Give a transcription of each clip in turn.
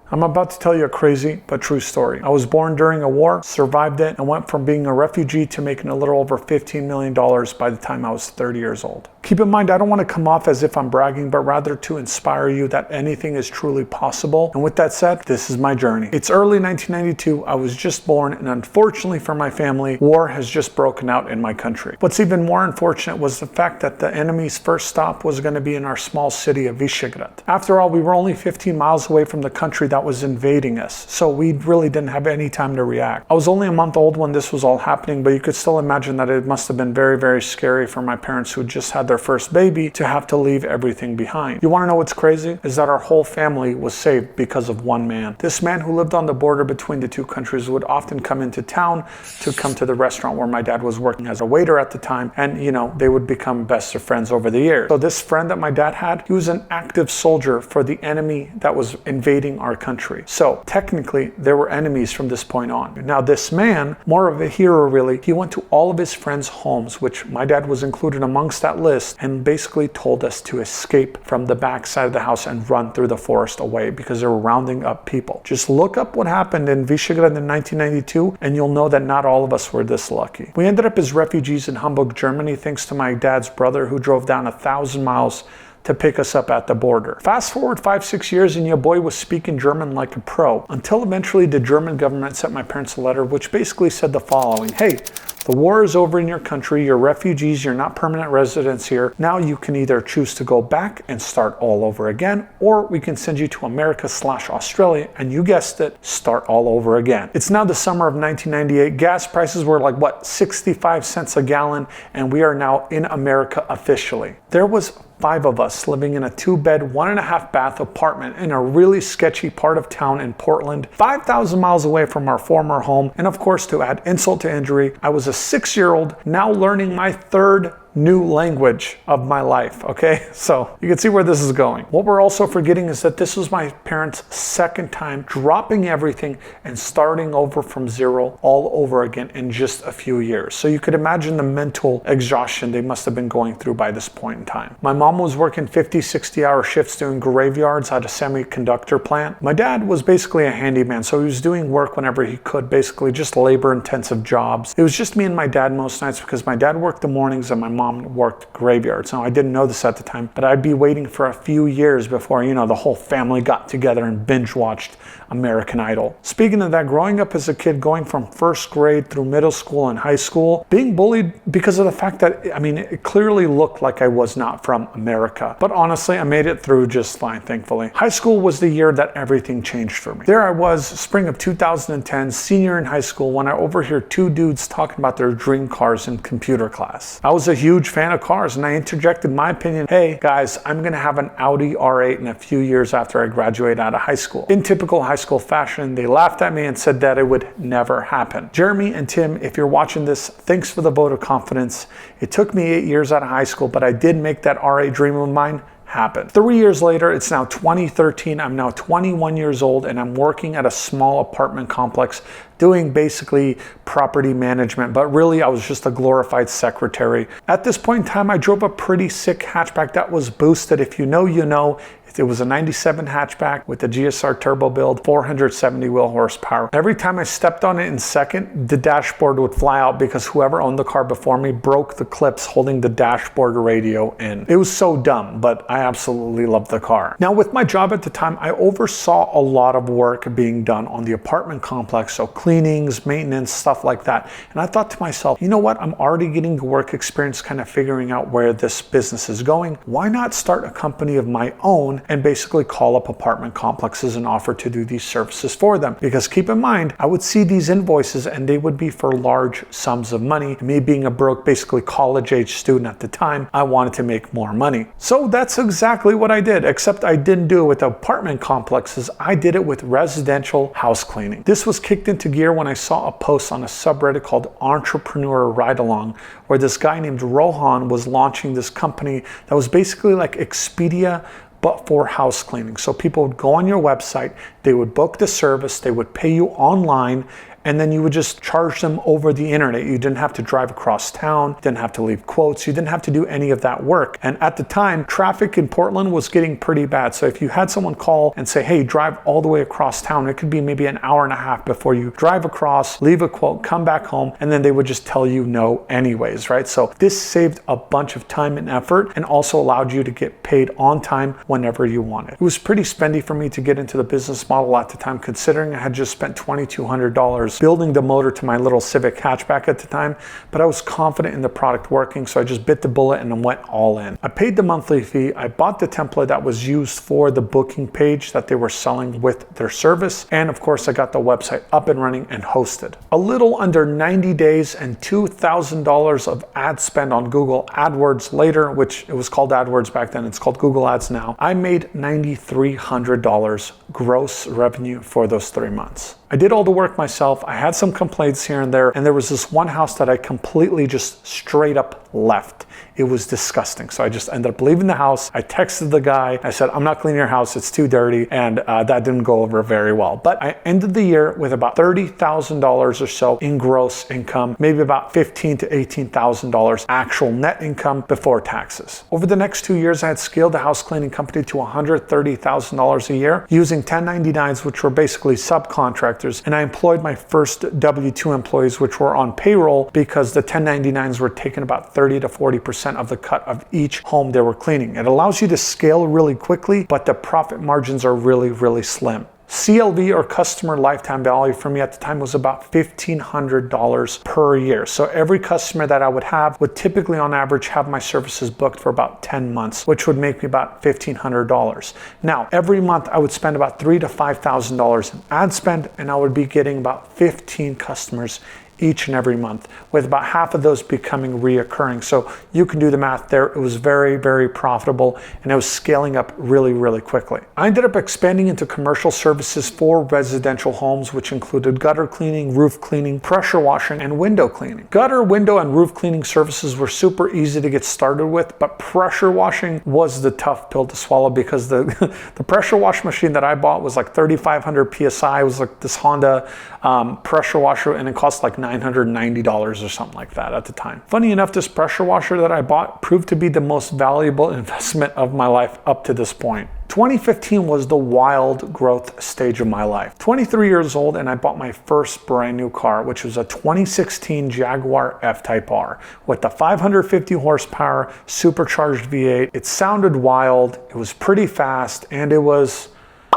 I'm about to tell you a crazy but true story. I was born during a war, survived it, and went from being a refugee to making a little over $15 million by the time I was 30 years old. Keep in mind, I don't want to come off as if I'm bragging, but rather to inspire you that anything is truly possible. And with that said, this is my journey. It's early 1992. I was just born, and unfortunately for my family, war has just broken out in my country. What's even more unfortunate was the fact that the enemy's first stop was going to be in our small city of Visegrad. After all, we were only 15 miles away from the country that was invading us, so we really didn't have any time to react. I was only a month old when this was all happening, but you could still imagine that it must have been very, very scary for my parents who had just had their first baby to have to leave everything behind. You want to know what's crazy? Is that our whole family was saved because of one man. This man who lived on the border between the two countries would often come into town to come to the restaurant where my dad was working as a waiter at the time, and they would become best of friends over the years. So this friend that my dad had, he was an active soldier for the enemy that was invading our country. So technically, there were enemies from this point on. Now this man, more of a hero really, he went to all of his friends' homes, which my dad was included amongst that list, and basically told us to escape from the back side of the house and run through the forest away because they were rounding up people. Just look up what happened in Visegrad in 1992 and you'll know that not all of us were this lucky. We ended up as refugees in Hamburg, Germany, thanks to my dad's brother who drove down 1,000 miles to pick us up at the border. Fast forward 5-6 years and your boy was speaking German like a pro, until eventually the German government sent my parents a letter which basically said the following: hey, the war is over in your country, you're refugees, you're not permanent residents here. Now you can either choose to go back and start all over again, or we can send you to America/Australia, and you guessed it, start all over again. It's now the summer of 1998. Gas prices were like, 65 cents a gallon, and we are now in America officially. There was 5 of us living in a 2-bed, 1.5 bath apartment in a really sketchy part of town in Portland, 5,000 miles away from our former home. And of course, to add insult to injury, I was a 6-year-old now learning my 3rd new language of my life, okay? So you can see where this is going. What we're also forgetting is that this was my parents' 2nd time dropping everything and starting over from zero all over again in just a few years. So you could imagine the mental exhaustion they must have been going through by this point in time. My mom was working 50, 60-hour shifts doing graveyards at a semiconductor plant. My dad was basically a handyman, so he was doing work whenever he could, basically just labor-intensive jobs. It was just me and my dad most nights because my dad worked the mornings and my mom worked graveyards. Now, I didn't know this at the time, but I'd be waiting for a few years before, the whole family got together and binge watched American Idol. Speaking of that, growing up as a kid, going from 1st grade through middle school and high school, being bullied because of the fact that, it clearly looked like I was not from America. But honestly, I made it through just fine, thankfully. High school was the year that everything changed for me. There I was, spring of 2010, senior in high school, when I overheard 2 dudes talking about their dream cars in computer class. I was a huge fan of cars, and I interjected my opinion. Hey guys, I'm gonna have an Audi R8 in a few years after I graduate out of high school. In typical high school fashion, they laughed at me and said that it would never happen. Jeremy and Tim, if you're watching this, thanks for the vote of confidence. It took me 8 years out of high school, but I did make that R8 dream of mine happen. 3 years later, it's now 2013. I'm now 21 years old, and I'm working at a small apartment complex doing basically property management, but really I was just a glorified secretary. At this point in time, I drove a pretty sick hatchback that was boosted. If you know, you know. It was a 97 hatchback with a GSR turbo build, 470 wheel horsepower. Every time I stepped on it in second, the dashboard would fly out because whoever owned the car before me broke the clips holding the dashboard radio in. It was so dumb, but I absolutely loved the car. Now, with my job at the time, I oversaw a lot of work being done on the apartment complex, so cleanings, maintenance, stuff like that. And I thought to myself, you know what? I'm already getting the work experience, kind of figuring out where this business is going. Why not start a company of my own and basically call up apartment complexes and offer to do these services for them? Because keep in mind, I would see these invoices and they would be for large sums of money. Me being a broke, basically college-age student at the time, I wanted to make more money. So that's exactly what I did, except I didn't do it with apartment complexes. I did it with residential house cleaning. This was kicked into gear when I saw a post on a subreddit called Entrepreneur Ride Along, where this guy named Rohan was launching this company that was basically like Expedia, but for house cleaning. So people would go on your website, they would book the service, they would pay you online, and then you would just charge them over the internet. You didn't have to drive across town, didn't have to leave quotes, you didn't have to do any of that work. And at the time, traffic in Portland was getting pretty bad. So if you had someone call and say, hey, drive all the way across town, it could be maybe an hour and a half before you drive across, leave a quote, come back home, and then they would just tell you no anyways, right? So this saved a bunch of time and effort and also allowed you to get paid on time whenever you wanted. It was pretty spendy for me to get into the business model at the time, considering I had just spent $2,200 building the motor to my little Civic hatchback at the time, but I was confident in the product working, so I just bit the bullet and went all in. I paid the monthly fee, I bought the template that was used for the booking page that they were selling with their service, and of course I got the website up and running and hosted. A little under 90 days and $2,000 of ad spend on Google AdWords later, which it was called AdWords back then, it's called Google Ads now, I made $9,300 gross revenue for those 3 months. I did all the work myself. I had some complaints here and there, and there was this one house that I completely just straight up left. It was disgusting. So I just ended up leaving the house. I texted the guy. I said, I'm not cleaning your house. It's too dirty. And that didn't go over very well. But I ended the year with about $30,000 or so in gross income, maybe about $15,000 to $18,000 actual net income before taxes. Over the next 2 years, I had scaled the house cleaning company to $130,000 a year using 1099s, which were basically subcontractors. And I employed my first W-2 employees, which were on payroll because the 1099s were taking about 30 to 40% of the cut of each home they were cleaning. It allows you to scale really quickly, but the profit margins are really, really slim. CLV, or customer lifetime value, for me at the time was about $1,500 per year. So every customer that I would have would typically on average have my services booked for about 10 months, which would make me about $1,500. Now, every month I would spend about $3,000 to $5,000 in ad spend, and I would be getting about 15 customers each and every month, with about half of those becoming reoccurring. So you can do the math there. It was very, very profitable, and it was scaling up really, really quickly. I ended up expanding into commercial services for residential homes, which included gutter cleaning, roof cleaning, pressure washing, and window cleaning. Gutter, window, and roof cleaning services were super easy to get started with, but pressure washing was the tough pill to swallow because the pressure wash machine that I bought was like 3,500 PSI. It was like this Honda pressure washer, and it cost like $990 or something like that at the time. Funny enough, this pressure washer that I bought proved to be the most valuable investment of my life up to this point. 2015 was the wild growth stage of my life. 23 years old, and I bought my first brand new car, which was a 2016 Jaguar F-Type R with the 550 horsepower supercharged V8. It sounded wild, it was pretty fast, and it was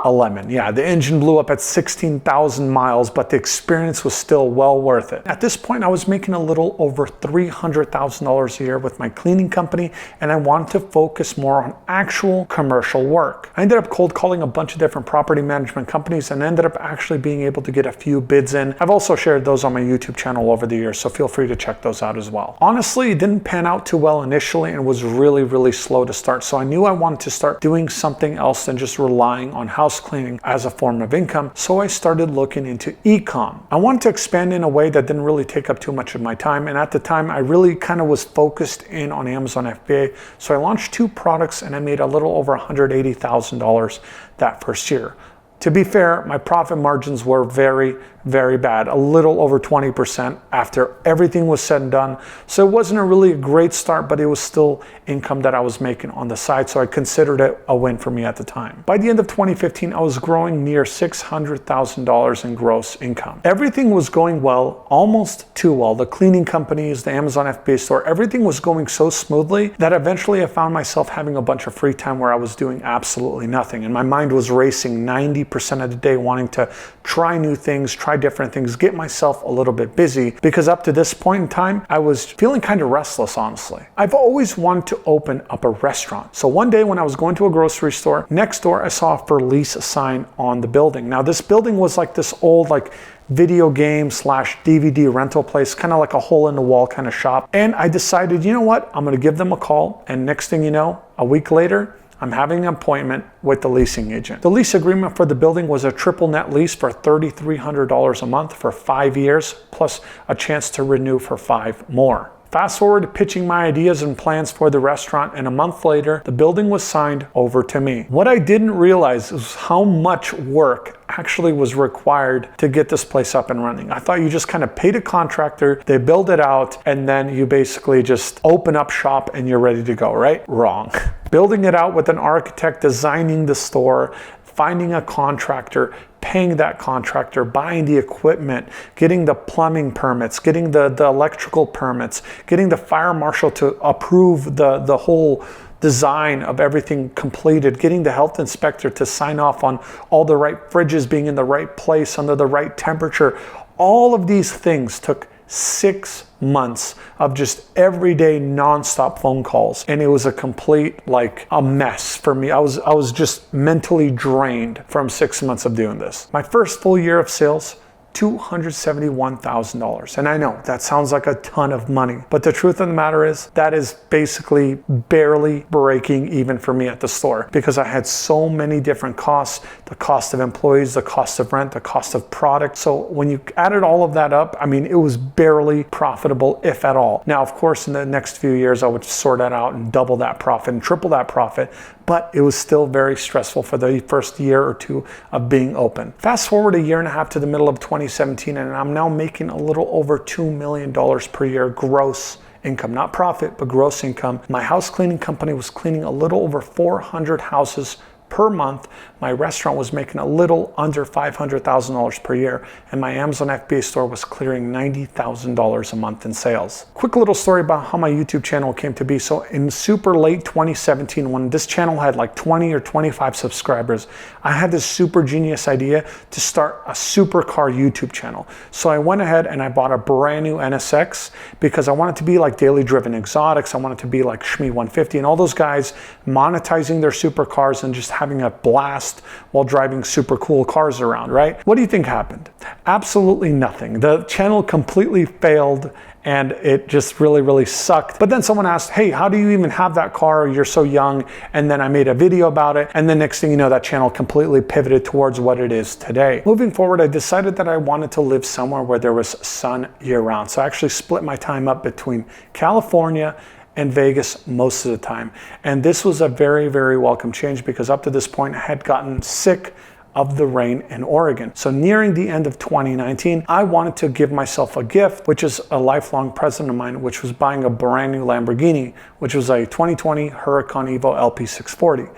a lemon. Yeah, the engine blew up at 16,000 miles, but the experience was still well worth it. At this point, I was making a little over $300,000 a year with my cleaning company, and I wanted to focus more on actual commercial work. I ended up cold calling a bunch of different property management companies and ended up actually being able to get a few bids in. I've also shared those on my YouTube channel over the years, so feel free to check those out as well. Honestly, it didn't pan out too well initially and was really, really slow to start, so I knew I wanted to start doing something else than just relying on house cleaning as a form of income, so I started looking into e-com. I wanted to expand in a way that didn't really take up too much of my time, and at the time I really kind of was focused in on Amazon FBA, so I launched 2 products and I made a little over $180,000 that first year. To be fair, my profit margins were very, very bad, a little over 20% after everything was said and done. So it wasn't really a great start, but it was still income that I was making on the side, so I considered it a win for me at the time. By the end of 2015, I was growing near $600,000 in gross income. Everything was going well, almost too well. The cleaning companies, the Amazon FBA store, everything was going so smoothly that eventually I found myself having a bunch of free time where I was doing absolutely nothing, and my mind was racing 90% of the day, wanting to try new things, try different things, get myself a little bit busy, because up to this point in time, I was feeling kind of restless, honestly. I've always wanted to open up a restaurant. So one day when I was going to a grocery store, next door I saw a for lease sign on the building. Now this building was like this old video game / DVD rental place, kind of like a hole in the wall kind of shop. And I decided, you know what, I'm gonna give them a call. And next thing you know, a week later, I'm having an appointment with the leasing agent. The lease agreement for the building was a triple net lease for $3,300 a month for 5 years, plus a chance to renew for 5 more. Fast forward to pitching my ideas and plans for the restaurant, and a month later, the building was signed over to me. What I didn't realize is how much work actually was required to get this place up and running. I thought you just kind of paid a contractor, they build it out, and then you basically just open up shop and you're ready to go, right? Wrong. Building it out with an architect, designing the store, finding a contractor, paying that contractor, buying the equipment, getting the plumbing permits, getting the electrical permits, getting the fire marshal to approve the whole design of everything completed, getting the health inspector to sign off on all the right fridges being in the right place under the right temperature. All of these things took 6 months of just everyday nonstop phone calls, and it was a complete a mess for me. I was just mentally drained from 6 months of doing this. My first full year of sales, $271,000. And I know that sounds like a ton of money, but the truth of the matter is that is basically barely breaking even for me at the store, because I had so many different costs, the cost of employees, the cost of rent, the cost of product. So when you added all of that up, I mean, it was barely profitable, if at all. Now, of course, in the next few years, I would sort that out and double that profit and triple that profit, but it was still very stressful for the first year or two of being open. Fast forward a year and a half to the middle of 2017, and I'm now making a little over $2 million per year gross income, not profit, but gross income. My house cleaning company was cleaning a little over 400 houses per month. My restaurant was making a little under $500,000 per year, and my Amazon FBA store was clearing $90,000 a month in sales. Quick little story about how my YouTube channel came to be. So in super late 2017, when this channel had like 20 or 25 subscribers, I had this super genius idea to start a supercar YouTube channel. So I went ahead and I bought a brand new NSX because I wanted to be like Daily Driven Exotics. I wanted to be like Shmi 150 and all those guys monetizing their supercars and just having a blast while driving super cool cars around, right? What do you think happened? Absolutely nothing. The channel completely failed and it just really sucked. But then someone asked, hey, how do you even have that car? You're so young. And then I made a video about it. And the next thing you know, that channel completely pivoted towards what it is today. Moving forward, I decided that I wanted to live somewhere where there was sun year round. So I actually split my time up between California and Vegas most of the time. And this was a very welcome change, because up to this point I had gotten sick of the rain in Oregon. So nearing the end of 2019, I wanted to give myself a gift, which is a lifelong present of mine, which was buying a brand new Lamborghini, which was a 2020 Huracan Evo LP640.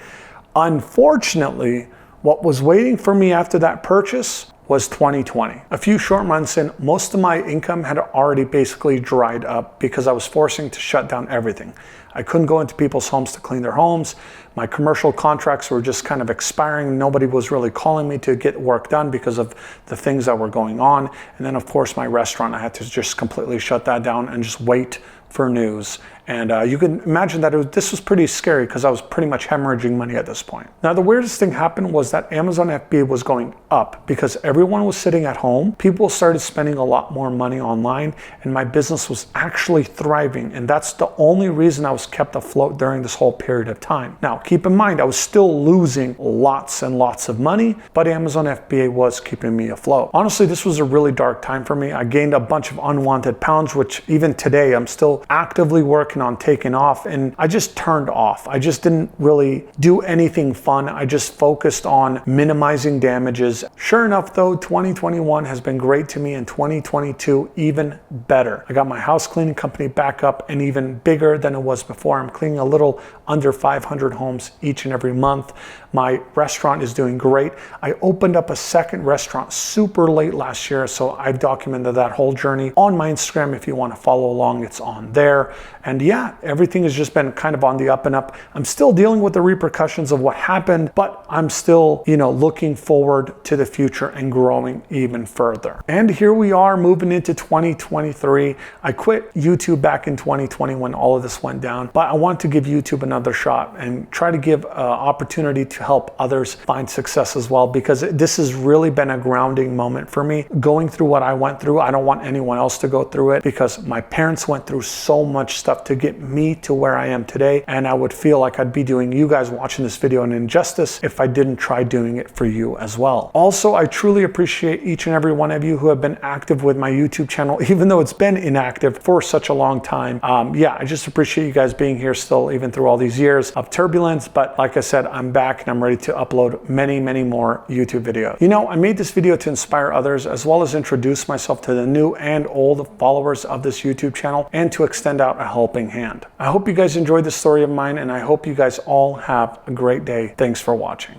Unfortunately, what was waiting for me after that purchase was 2020. A few short months in, most of my income had already basically dried up because I was forcing to shut down everything. I couldn't go into people's homes to clean their homes. My commercial contracts were just kind of expiring. Nobody was really calling me to get work done because of the things that were going on. And then of course my restaurant, I had to just completely shut that down and just wait for news. And you can imagine that this was pretty scary because I was pretty much hemorrhaging money at this point. Now, the weirdest thing happened was that Amazon FBA was going up because everyone was sitting at home. People started spending a lot more money online, and my business was actually thriving. And that's the only reason I was kept afloat during this whole period of time. Now, keep in mind, I was still losing lots and lots of money, but Amazon FBA was keeping me afloat. Honestly, this was a really dark time for me. I gained a bunch of unwanted pounds, which even today I'm still actively working on taking off, and I just turned off. I just didn't really do anything fun. I just focused on minimizing damages. Sure enough though, 2021 has been great to me, and 2022 even better. I got my house cleaning company back up and even bigger than it was before. I'm cleaning a little under 500 homes each and every month. My restaurant is doing great. I opened up a second restaurant super late last year, so I've documented that whole journey on my Instagram. If you want to follow along, it's on there. And yeah, everything has just been kind of on the up and up. I'm still dealing with the repercussions of what happened, but I'm still, looking forward to the future and growing even further. And here we are moving into 2023. I quit YouTube back in 2020 when all of this went down, but I want to give YouTube another shot and try to give opportunity to help others find success as well, because this has really been a grounding moment for me. Going through what I went through, I don't want anyone else to go through it, because my parents went through so much stuff to get me to where I am today, and I would feel like I'd be doing you guys watching this video an injustice if I didn't try doing it for you as well. Also, I truly appreciate each and every one of you who have been active with my YouTube channel, even though it's been inactive for such a long time. Yeah, I just appreciate you guys being here still, even through all these years of turbulence. But like I said, I'm back and I'm ready to upload many, many more YouTube videos. You know, I made this video to inspire others, as well as introduce myself to the new and old followers of this YouTube channel, and to extend out a helping hand. I hope you guys enjoyed this story of mine, and I hope you guys all have a great day. Thanks for watching.